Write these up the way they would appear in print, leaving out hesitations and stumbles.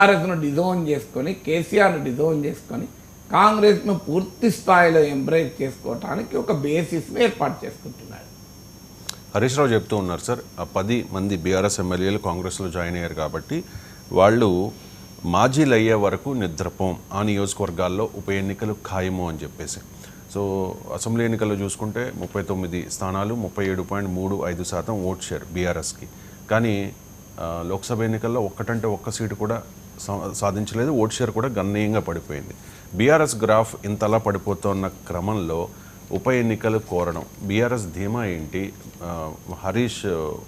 టీఆర్ఎస్ను disown చేసుకొని కేసీఆర్ను disown చేసుకొని కాంగ్రెస్ను పూర్తి స్థాయిలో ఎంబ్రేస్ చేసుకోవటానికి ఒక బేసిస్ను ఏర్పాటు చేసుకుంటున్నాడు. హరీష్ రావు చెప్తూ ఉన్నారు సార్, 10 మంది బీఆర్ఎస్ ఎమ్మెల్యేలు కాంగ్రెస్లో జాయిన్ అయ్యారు కాబట్టి వాళ్ళు మాజీలు అయ్యే వరకు నిద్రపోం, ఆ నియోజకవర్గాల్లో ఉప ఎన్నికలు ఖాయము అని చెప్పేసి. సో అసెంబ్లీ ఎన్నికల్లో చూసుకుంటే 39 స్థానాలు 37.35% ఓట్ షేర్ బీఆర్ఎస్కి. కానీ లోక్సభ ఎన్నికల్లో ఒక్కటంటే ఒక్క సీటు కూడా సాధించలేదు, ఓట్ షేర్ కూడా గణనీయంగా పడిపోయింది. బీఆర్ఎస్ గ్రాఫ్ ఇంతలా పడిపోతున్న క్రమంలో ఉప ఎన్నికలు కోరడం బీఆర్ఎస్ ధీమా ఏంటి? హరీష్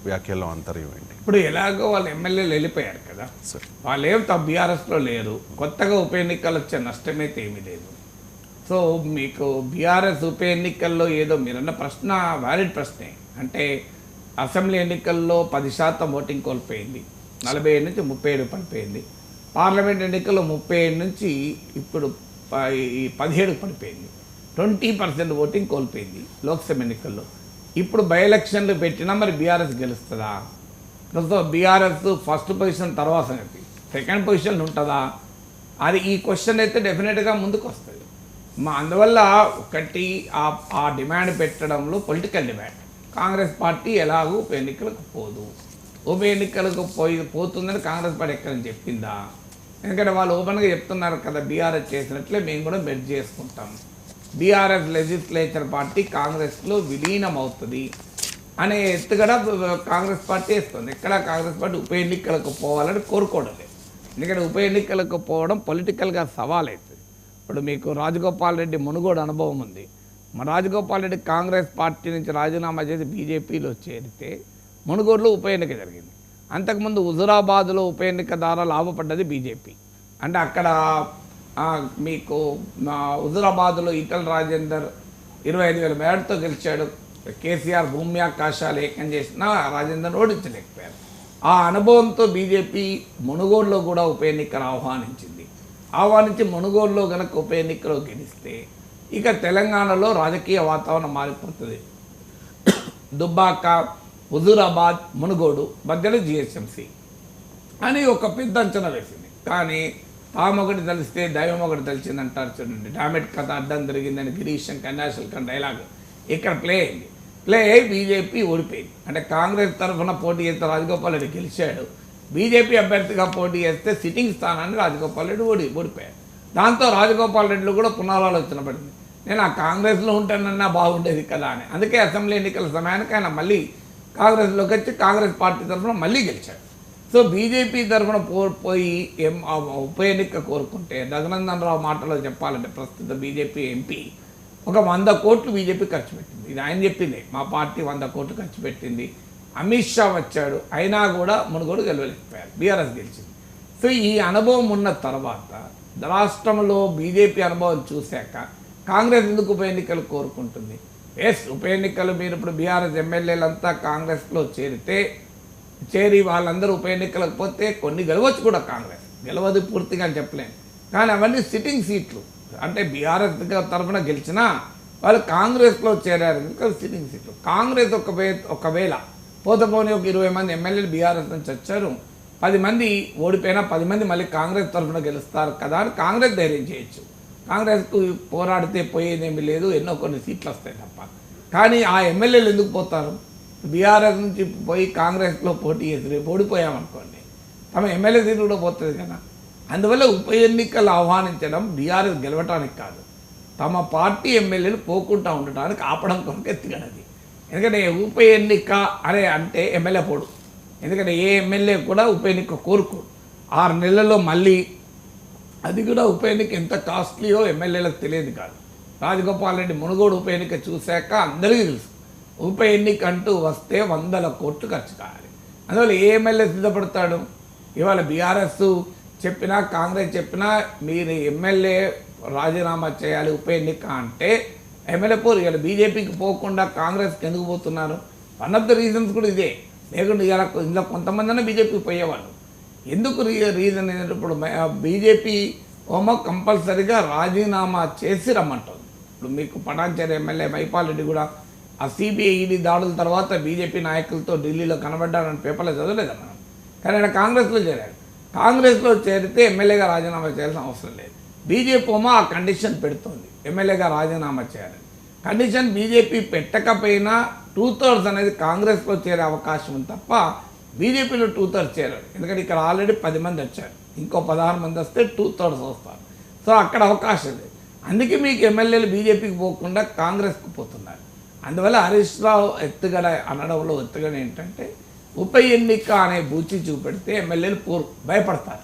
వ్యాఖ్యల్లో అంతర్యం ఏంటి? ఇప్పుడు ఎలాగో వాళ్ళు ఎమ్మెల్యేలు వెళ్ళిపోయారు కదా సార్, వాళ్ళు ఏం బీఆర్ఎస్లో లేరు, కొత్తగా ఉప ఎన్నికలు వచ్చే నష్టమైతే ఏమీ లేదు. సో మీకు బీఆర్ఎస్ ఉప ఎన్నికల్లో ఏదో మీరన్న ప్రశ్న వ్యాలిడ్ ప్రశ్నే. అంటే అసెంబ్లీ ఎన్నికల్లో 10% ఓటింగ్ కోల్పోయింది, 47 నుంచి 37 పడిపోయింది. పార్లమెంట్ ఎన్నికల్లో 37 నుంచి ఇప్పుడు 17 పడిపోయింది. 20% ఓటింగ్ కోల్పోయింది లోక్సభ ఎన్నికల్లో. ఇప్పుడు బై ఎలక్షన్లు పెట్టినా మరి బీఆర్ఎస్ గెలుస్తుందా? సో బీఆర్ఎస్ ఫస్ట్ పొజిషన్ తర్వాత సంగతి, సెకండ్ పొజిషన్ ఉంటుందా? అది ఈ క్వశ్చన్ అయితే డెఫినెట్గా ముందుకు వస్తుంది. అందువల్ల ఒకటి ఆ డిమాండ్ పెట్టడంలో పొలిటికల్ డిమాండ్. కాంగ్రెస్ పార్టీ ఎలాగూ ఉప ఎన్నికలకు పోదు, ఉప ఎన్నికలకు పోతుందని కాంగ్రెస్ పార్టీ ఎక్కడని చెప్పిందా? ఎందుకంటే వాళ్ళు ఓపెన్గా చెప్తున్నారు కదా, బీఆర్ఎస్ చేసినట్లే మేము కూడా మెర్జ్ చేసుకుంటాం, బీఆర్ఎస్ లెజిస్లేచర్ పార్టీ కాంగ్రెస్లో విలీనం అవుతుంది అనే ఎత్తుగడ కాంగ్రెస్ పార్టీ వేస్తుంది. ఎక్కడ కాంగ్రెస్ పార్టీ ఉప ఎన్నికలకు పోవాలని కోరుకోవడం లేదు. ఎందుకంటే ఉప ఎన్నికలకు పోవడం పొలిటికల్గా సవాల్ అవుతుంది. ఇప్పుడు మీకు రాజగోపాల్ రెడ్డి మునుగోడు అనుభవం ఉంది. మన రాజగోపాల్ రెడ్డి కాంగ్రెస్ పార్టీ నుంచి రాజీనామా చేసి బీజేపీలో చేరితే మునుగోడులో ఉప ఎన్నిక జరిగింది. అంతకుముందు హుజురాబాద్లో ఉప ఎన్నిక ద్వారా లాభపడ్డది బీజేపీ. అంటే అక్కడ మీకు హుజురాబాద్లో ఈటల రాజేందర్ 25,000 మేడతో గెలిచాడు. కేసీఆర్ భూమి ఆకాశాలు ఏకం చేసినా రాజేందర్ ఓడించలేకపోయారు. ఆ అనుభవంతో బీజేపీ మునుగోడులో కూడా ఉప ఎన్నికను ఆహ్వానించి మునుగోడులో కనుక ఉప ఎన్నికలో గెలిస్తే ఇక తెలంగాణలో రాజకీయ వాతావరణం మారిపోతుంది. దుబ్బాక, హుజురాబాద్, మునుగోడు మధ్యలో జిహెచ్ఎంసీ అని ఒక పెద్ద అంచనా వేసింది. కానీ తామొకటి తెలిస్తే దైవం ఒకటి తెలిసిందంటారు చూడండి. డామెట్ కథ అడ్డం జరిగిందని గిరీష్ కన్యాశల్ కన్ డైలాగ్ ఇక్కడ ప్లే అయ్యి బీజేపీ ఓడిపోయింది. అంటే కాంగ్రెస్ తరఫున పోటీ చేస్తే రాజగోపాల్ రెడ్డి గెలిచాడు, బీజేపీ అభ్యర్థిగా పోటీ చేస్తే సిట్టింగ్ స్థానాన్ని రాజగోపాల్ రెడ్డి ఓడిపోయాడు. దాంతో రాజగోపాల్ రెడ్డిలో కూడా పునరాలోచన పడింది, నేను ఆ కాంగ్రెస్లో ఉంటానన్నా బాగుండేది కదా అని. అందుకే అసెంబ్లీ ఎన్నికల సమయానికి ఆయన మళ్ళీ కాంగ్రెస్లోకి వచ్చి కాంగ్రెస్ పార్టీ తరఫున మళ్ళీ గెలిచాడు. సో బీజేపీ తరఫున పోయి ఉప ఎన్నిక కోరుకుంటే రఘునందన్ రావు మాటలో చెప్పాలంటే ప్రస్తుత బీజేపీ ఎంపీ ఒక 100 కోట్లు బీజేపీ ఖర్చు పెట్టింది. ఇది ఆయన చెప్పింది, మా పార్టీ 100 కోట్లు ఖర్చు పెట్టింది. అమిత్ షా వచ్చాడు, అయినా కూడా మునుగోడు గెలవలేకపోయారు, బీఆర్ఎస్ గెలిచింది. సో ఈ అనుభవం ఉన్న తర్వాత రాష్ట్రంలో బీజేపీ అనుభవం చూశాక కాంగ్రెస్ ఎందుకు ఉప ఎన్నికలు కోరుకుంటుంది? ఉప ఎన్నికలు మీరు ఇప్పుడు బీఆర్ఎస్ ఎమ్మెల్యేలంతా కాంగ్రెస్లో చేరి వాళ్ళందరూ ఉప ఎన్నికలకు పోతే కొన్ని గెలవచ్చు కూడా, కాంగ్రెస్ గెలవదు పూర్తిగా అని చెప్పలేను. కానీ అవన్నీ సిట్టింగ్ సీట్లు. అంటే బీఆర్ఎస్ తరఫున గెలిచినా వాళ్ళు కాంగ్రెస్లో చేరారు కనుక సిట్టింగ్ సీట్లు. కాంగ్రెస్ ఒకవేళ పోతపోని ఒక 20 మంది ఎమ్మెల్యేలు బీఆర్ఎస్ నుంచి వచ్చారు, 10 మంది ఓడిపోయినా 10 మంది మళ్ళీ కాంగ్రెస్ తరఫున గెలుస్తారు కదా అని కాంగ్రెస్ ధైర్యం చేయొచ్చు. కాంగ్రెస్కు పోరాడితే పోయేదేమీ లేదు, ఎన్నో కొన్ని సీట్లు వస్తాయి తప్ప. కానీ ఆ ఎమ్మెల్యేలు ఎందుకు పోతారు? బీఆర్ఎస్ నుంచి పోయి కాంగ్రెస్లో పోటీ చేసి రేపు ఓడిపోయామనుకోండి, తమ ఎమ్మెల్యే సీటు కూడా పోతుంది కదా. అందువల్ల ఉప ఎన్నికలు ఆహ్వానించడం బీఆర్ఎస్ గెలవటానికి కాదు, తమ పార్టీ ఎమ్మెల్యేలు పోకుండా ఉండటానికి ఆపడం కొరకు ఎత్తుగడది. ఎందుకంటే ఉప ఎన్నిక అంటే ఎమ్మెల్యే పోడు. ఎందుకంటే ఏ ఎమ్మెల్యే కూడా ఉప ఎన్నిక కోరుకోడు. 6 నెలల్లో మళ్ళీ అది కూడా ఉప ఎన్నిక ఎంత కాస్ట్లీయో ఎమ్మెల్యేలకు తెలియదు కాదు. రాజగోపాల్ రెడ్డి మునుగోడు ఉప ఎన్నిక చూశాక అందరికీ తెలుసు, ఉప ఎన్నిక అంటూ వస్తే 100 కోట్లు ఖర్చు కావాలి. అందువల్ల ఏ ఎమ్మెల్యే సిద్ధపడతాడు? ఇవాళ బీఆర్ఎస్ చెప్పినా కాంగ్రెస్ చెప్పినా మీరు ఎమ్మెల్యే రాజీనామా చేయాలి ఉప ఎన్నిక అంటే ఎమ్మెల్యే పోరు. ఇవాళ బీజేపీకి పోకుండా కాంగ్రెస్కి ఎందుకు పోతున్నారు? వన్ ఆఫ్ ద రీజన్స్ కూడా ఇదే. లేకుంటే ఇలా ఇందులో కొంతమంది బీజేపీకి పోయేవాళ్ళు. ఎందుకు రీజన్ ఏంటంటే ఇప్పుడు బీజేపీ కంపల్సరీగా రాజీనామా చేసి రమ్మంటుంది. ఇప్పుడు మీకు పటాన్చెరు ఎమ్మెల్యే మైపాల్ రెడ్డి కూడా ఆ సిబిఐ ఈడీ దాడుల తర్వాత బీజేపీ నాయకులతో ఢిల్లీలో కనబడ్డారని పేపర్లో చదవలేదా మనం? కానీ ఆయన కాంగ్రెస్లో చేరాడు. కాంగ్రెస్లో చేరితే ఎమ్మెల్యేగా రాజీనామా చేయాల్సిన అవసరం లేదు. బీజేపీ ఏమో ఆ కండిషన్ పెడుతోంది, ఎమ్మెల్యేగా రాజీనామా చేయాలని. కండిషన్ బీజేపీ పెట్టకపోయినా 2/3 అనేది కాంగ్రెస్లో చేరే అవకాశం ఉంది తప్ప బీజేపీలో 2/3 చేరారు. ఎందుకంటే ఇక్కడ ఆల్రెడీ 10 మంది వచ్చారు, ఇంకో 16 మంది వస్తే 2/3 వస్తారు. సో అక్కడ అవకాశం లేదు. అందుకే మీకు ఎమ్మెల్యేలు బీజేపీకి పోకుండా కాంగ్రెస్కి పోతున్నారు. అందువల్ల హరీష్ రావు ఎత్తుగడ అనడంలో ఎత్తుగడ ఏంటంటే ఉప ఎన్నిక అనే బూచి చూపెడితే ఎమ్మెల్యేలు భయపడతారు.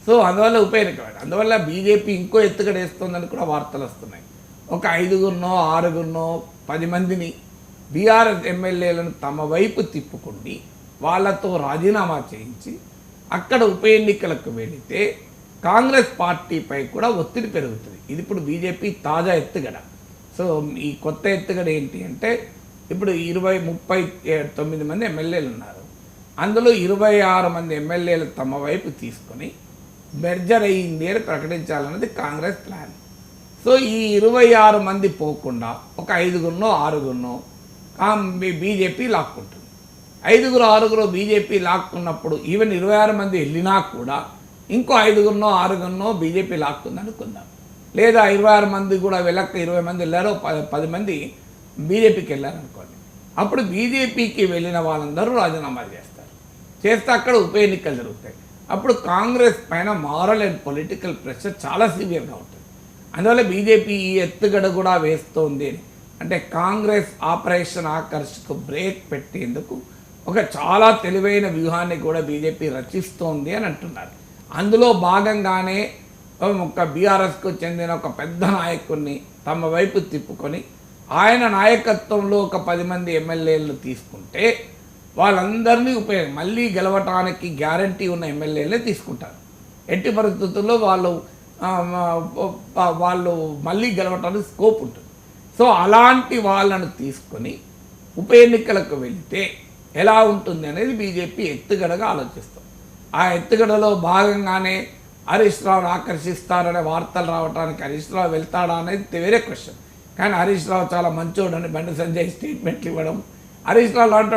సో అందువల్ల ఉప ఎన్నిక, అందువల్ల బీజేపీ ఇంకో ఎత్తుగడ వేస్తుందని కూడా వార్తలు వస్తున్నాయి. ఒక 5గురినో 6గురినో 10 మందిని బీఆర్ఎస్ ఎమ్మెల్యేలను తమ వైపు తిప్పుకుండి వాళ్ళతో రాజీనామా చేయించి అక్కడ ఉప ఎన్నికలకు వెళితే కాంగ్రెస్ పార్టీపై కూడా ఒత్తిడి పెరుగుతుంది. ఇది ఇప్పుడు బీజేపీ తాజా ఎత్తుగడ. సో ఈ కొత్త ఎత్తుగడ ఏంటి అంటే ఇప్పుడు 39 మంది ఎమ్మెల్యేలు ఉన్నారు. అందులో 26 మంది ఎమ్మెల్యేలు తమ వైపు తీసుకొని మెర్జర్ అయ్యింది అని ప్రకటించాలన్నది కాంగ్రెస్ ప్లాన్. సో ఈ 26 మంది పోకుండా ఒక 5గురినో 6గురినో బీజేపీ లాక్కుంటుంది. 5గురు 6గురు బీజేపీ లాక్కున్నప్పుడు ఈవెన్ 26 మంది వెళ్ళినా కూడా ఇంకో 5గురినో 6గురినో బీజేపీ లాక్కుంది అనుకుందాం. లేదా 26 మంది కూడా వెళ్ళక 20 మంది వెళ్ళారో 10 మంది బీజేపీకి వెళ్ళారనుకోండి. అప్పుడు బీజేపీకి వెళ్ళిన వాళ్ళందరూ రాజీనామాలు చేస్తే అక్కడ ఉప ఎన్నికలు జరుగుతాయి. అప్పుడు కాంగ్రెస్ పైన మారల్ అండ్ పొలిటికల్ ప్రెషర్ చాలా సివియర్గా ఉంటుంది. అందువల్ల బీజేపీ ఈ ఎత్తుగడ కూడా వేస్తోంది. అంటే కాంగ్రెస్ ఆపరేషన్ ఆకర్ష్కు బ్రేక్ పెట్టేందుకు ఒక చాలా తెలివైన వ్యూహాన్ని కూడా బీజేపీ రచిస్తోంది అని అంటున్నారు. అందులో భాగంగానే ఒక బీఆర్ఎస్కు చెందిన ఒక పెద్ద నాయకుడిని తమ వైపు తిప్పుకొని ఆయన నాయకత్వంలో ఒక 10 మంది ఎమ్మెల్యేలను తీసుకుంటే వాళ్ళందరినీ మళ్ళీ గెలవటానికి గ్యారంటీ ఉన్న ఎమ్మెల్యేలే తీసుకుంటారు. ఎట్టి పరిస్థితుల్లో వాళ్ళు మళ్ళీ గెలవటానికి స్కోప్ ఉంటుంది. సో అలాంటి వాళ్ళను తీసుకొని ఉప ఎన్నికలకు వెళితే ఎలా ఉంటుంది అనేది బీజేపీ ఎత్తుగడగా ఆలోచిస్తుంది. ఆ ఎత్తుగడలో భాగంగానే హరీష్ రావును ఆకర్షిస్తారనే వార్తలు రావడానికి హరీష్ రావు వెళ్తాడా అనేది వేరే క్వశ్చన్. కానీ హరీష్ రావు చాలా మంచోడని బండి సంజయ్ స్టేట్మెంట్లు ఇవ్వడం, హరీష్ రావు లాంటి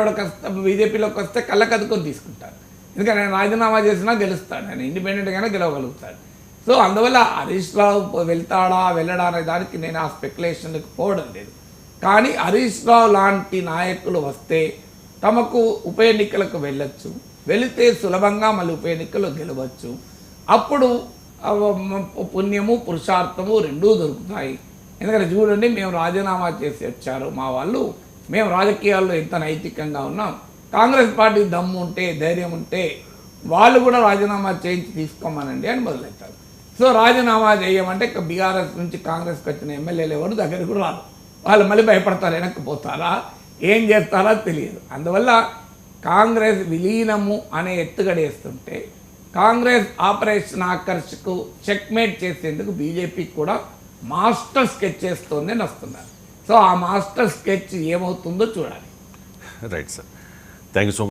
బీజేపీలోకి వస్తే కళ్ళకద్దుకొని తీసుకుంటారు. ఎందుకంటే ఆయన రాజీనామా చేసినా గెలుస్తాడు, ఆయన ఇండిపెండెంట్గానే గెలవగలుగుతాడు. సో అందువల్ల హరీష్ రావు వెళ్తాడా వెళ్ళడా అనే దానికి నేను ఆ స్పెక్యులేషన్కి పోవడం లేదు. కానీ హరీష్ రావు లాంటి నాయకులు వస్తే తమకు ఉప ఎన్నికలకు వెళ్ళొచ్చు, వెళితే సులభంగా మళ్ళీ ఉప ఎన్నికలు గెలవచ్చు. అప్పుడు పుణ్యము పురుషార్థము రెండూ దొరుకుతాయి. ఎందుకంటే చూడండి, మేము రాజీనామా చేసి వచ్చారు మా వాళ్ళు, మేము రాజకీయాల్లో ఎంత నైతికంగా ఉన్నాం, కాంగ్రెస్ పార్టీ దమ్ము ఉంటే ధైర్యం ఉంటే వాళ్ళు కూడా రాజీనామా చేయించి తీసుకోమనండి అని మొదలెట్టారు. సో రాజీనామా చేయమంటే బీఆర్ఎస్ నుంచి కాంగ్రెస్కి వచ్చిన ఎమ్మెల్యేలు ఎవరు దగ్గరికి కూడా రారు. వాళ్ళు మళ్ళీ భయపడతారు, వెనక్కి పోతారా, ఏం చేస్తారో తెలియదు. అందువల్ల కాంగ్రెస్ విలీనము అనే ఎత్తుగడేస్తుంటే కాంగ్రెస్ ఆపరేషన్ ఆకర్ష్కు చెక్మేట్ చేసేందుకు బీజేపీ కూడా మాస్టర్ స్కెచ్ చేస్తోంది అని వస్తున్నారు. సో ఆ మాస్టర్ స్కెచ్ ఏమవుతుందో చూడాలి. Right sir, thank you so much.